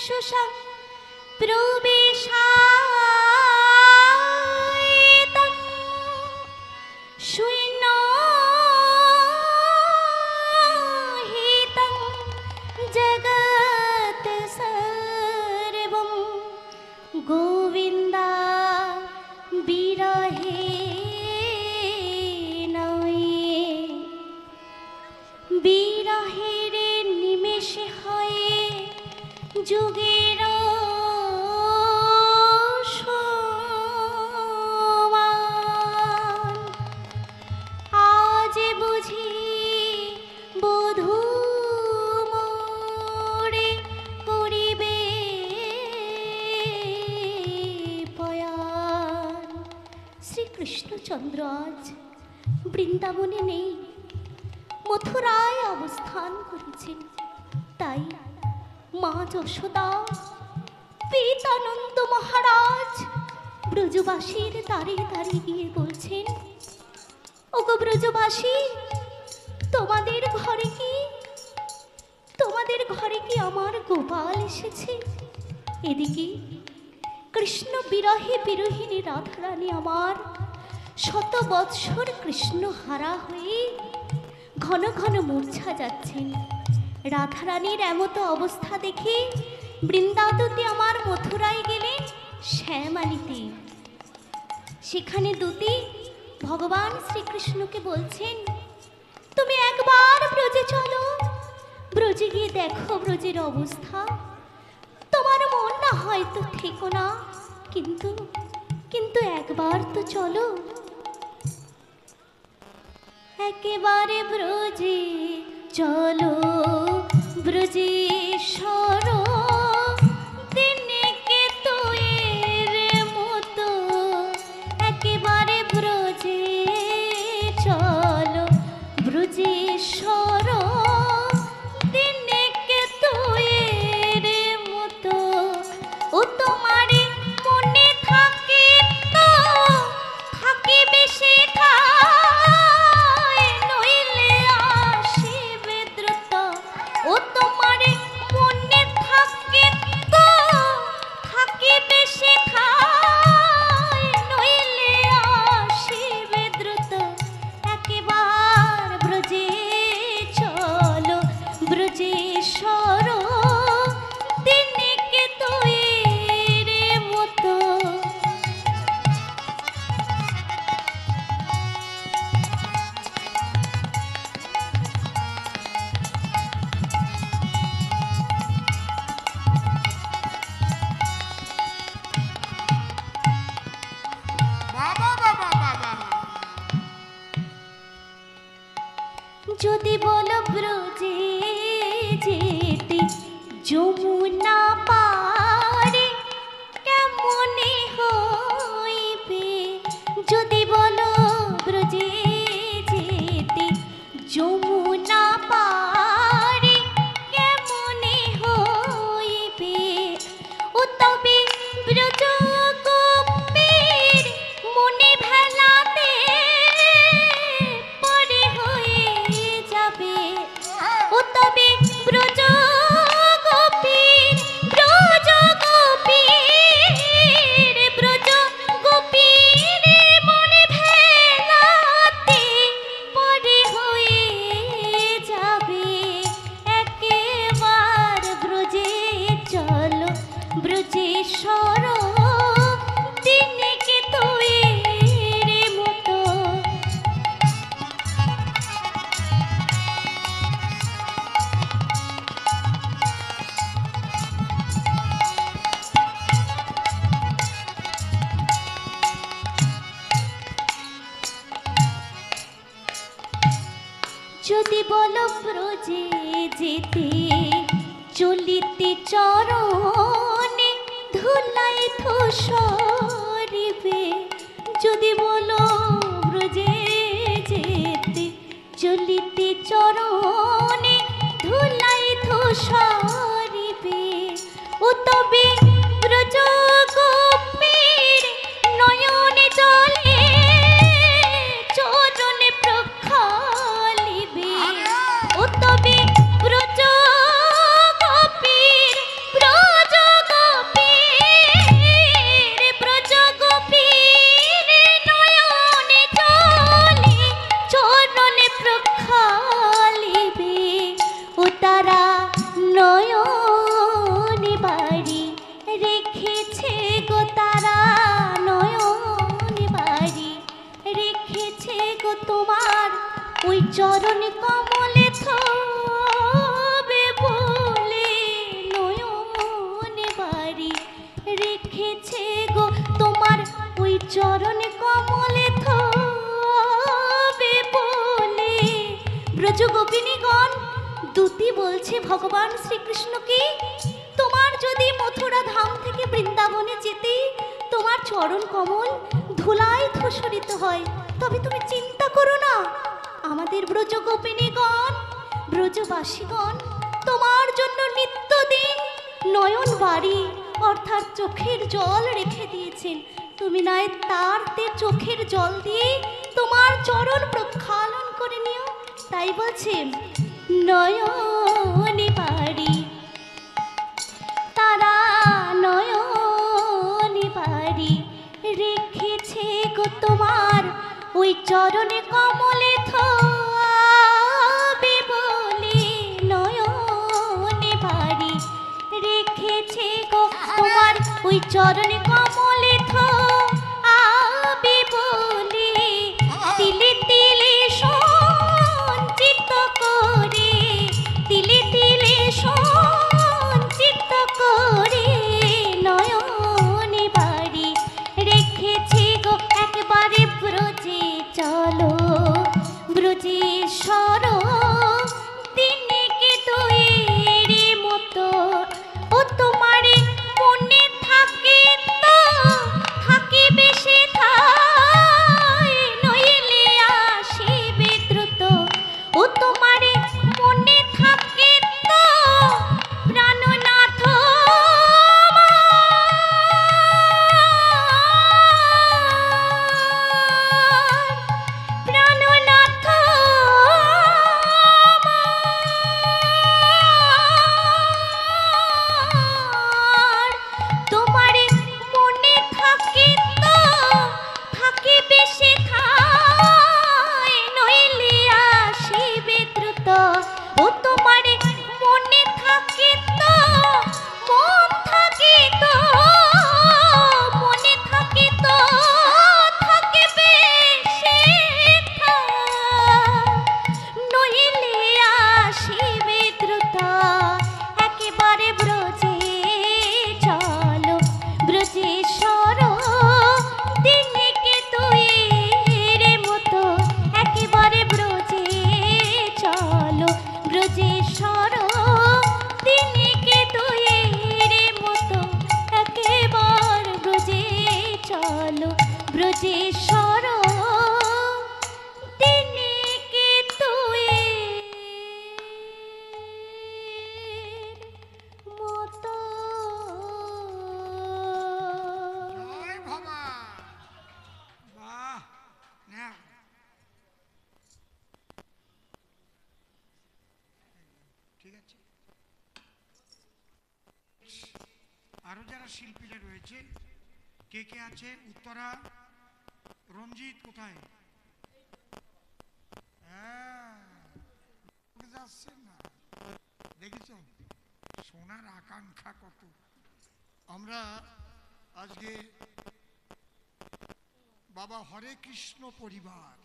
চক্ষুষা প্রবেশায়তং শূন্যহিতং জগৎ সর্বং গোবিন্দা বিরহে বিরহের নিমেষে হয়ে যুগের সমান আজ বুঝি বধূ মোরে করিবে পয়ান। শ্রীকৃষ্ণচন্দ্র আজ বৃন্দাবনে নেই, মথুরায় অবস্থান করেছেন। তাই মা যশোদা পিতানন্দ মহারাজ ব্রজবাসীর দাঁড়িয়ে দাঁড়িয়ে গিয়ে বলছেন, ওগো ব্রজবাসী, তোমাদের ঘরে কি আমার গোপাল এসেছে? এদিকে কৃষ্ণ বিরহে বিরহিণী রাধারানী আমার শত বৎসর কৃষ্ণ হারা হয়ে ঘন ঘন মূর্ছা যাচ্ছেন। রাধারানীর এমতো অবস্থা দেখে বৃন্দাবতী আমার মথুরায় গেলেন শ্যামালিতে। সেখানে দূতি ভগবান শ্রীকৃষ্ণকে বলছেন, তুমি একবার ব্রজে চলো, ব্রজে গিয়ে দেখো ব্রজের অবস্থা। তোমার মন না হয়তো থেকো না, কিন্তু একবার তো চলো। একেবারে ব্রজে চলো, ব্রজেশ্বর দিনেকে তোয়ের মতো। একেবারে ব্রজে চলো, ব্রজেশ্বর দিনেকে তোয়ের মতো। ও তোমারে মনে থাকে তো থাকে বেশি ও তোমারে মনে থাকে তো থাকে বেশি খায় নইলে আসিবে দ্রুত। একেবার ব্রজে চলো, ব্রজেশ্বর দিনেকে তোয়ের মতো। যদি বলো ব্রজে যেতে যমুনা পারে কেমনে হইবে। যদি বলো ব্রজে যেতে যমুনা পারে কেমনে হইবে। ও তবে ব্রজ গোপীর মনে ভেলাতে পরে হয়ে যাবে। ও তবে ব্রজ গোপীর মনে ভেলাতে পরে হয়ে যাবে। একেবার ব্রজে চলো, ব্রজেশ্বর দিনেকে তোয়ের মতো। যদি বলো ব্রজে যেতে চলিতে চরণে ধুলাই ধূসরিবে। যদি বলো ব্রজে যেতে চলিতে চরণে ধুলাই ধূসরিবে। ও তবে ব্রজ গোপীর নয়নে জলে চরণে প্রক্ষালিবে। ও তবে ব্রজ গোপীর ব্রজ বলছে ভগবান শ্রীকৃষ্ণকে, তোমার যদি মথুরা ধাম থেকে বৃন্দাবনে যেতে তোমার চরণ কমল ধুলায় ধূসরিত হয়, তবে তুমি চিন্তা করো না, আমাদের ব্রজ গোপিনীগণ ব্রজবাসীগণ তোমার জন্য নিত্যদিন নয়ন বাড়ি অর্থাৎ চোখের জল রেখে দিয়েছেন। তুমি নয় তারতে চোখের জল দিয়ে তোমার চরণ প্রক্ষালন করে নিও। তাই বলছেন নয়নে বাড়ি, তারা নয়নে বাড়ি রেখেছে গো তোমার ওই চরণে কমলে থাবে বলে, নয়নে বাড়ি রেখেছে গো তোমার ওই চরণে কমলে থাবে বলে, তিলে তিলে সঞ্চিত করে, তিলে তিলে সঞ্চিত করে নয়নে বাড়ি রেখেছে গো একবারে ব্রজে চলো, ব্রজেশ্বর দিনেকে দইয়ের মতো ও তোমারে মনে থাকে তো থাকে বেশে থাই, নইলে আসিবে দ্রুত ও তোমারে মনে থাকে তো প্রাণনাথ প্রাণনাথ তোমারে মনে থাকে তো থাকে বেশে থাই, নইলে আসিবে দ্রুত ও তোমারে মনে থাকে তো মন থাকে তো মনে থাকে তো থাকে বেশে থাই, নইলে আসিবে দ্রুত একেবারে ব্রজে চলো, ব্রজেশ্বর দিনেকে তুইয়ের মতো একেবারে ব্রজে চলো, ব্রজেশ্বর দিনেকে তুইয়ের মতো একেবার ব্রজে চলো, ব্রজেশ্বর দিনেকে তুইয়ের মতো। জয় বাবা, বাহ, নাও। ঠিক আছে, আরো যারা শিল্পীরা রয়েছে কে কে আছে? উত্তরা, রঞ্জিত কোথায়? হ্যাঁ, যাচ্ছেন না, দেখেছ সোনার আকাঙ্ক্ষা কত। আমরা আজকে বাবা হরে কৃষ্ণ পরিবার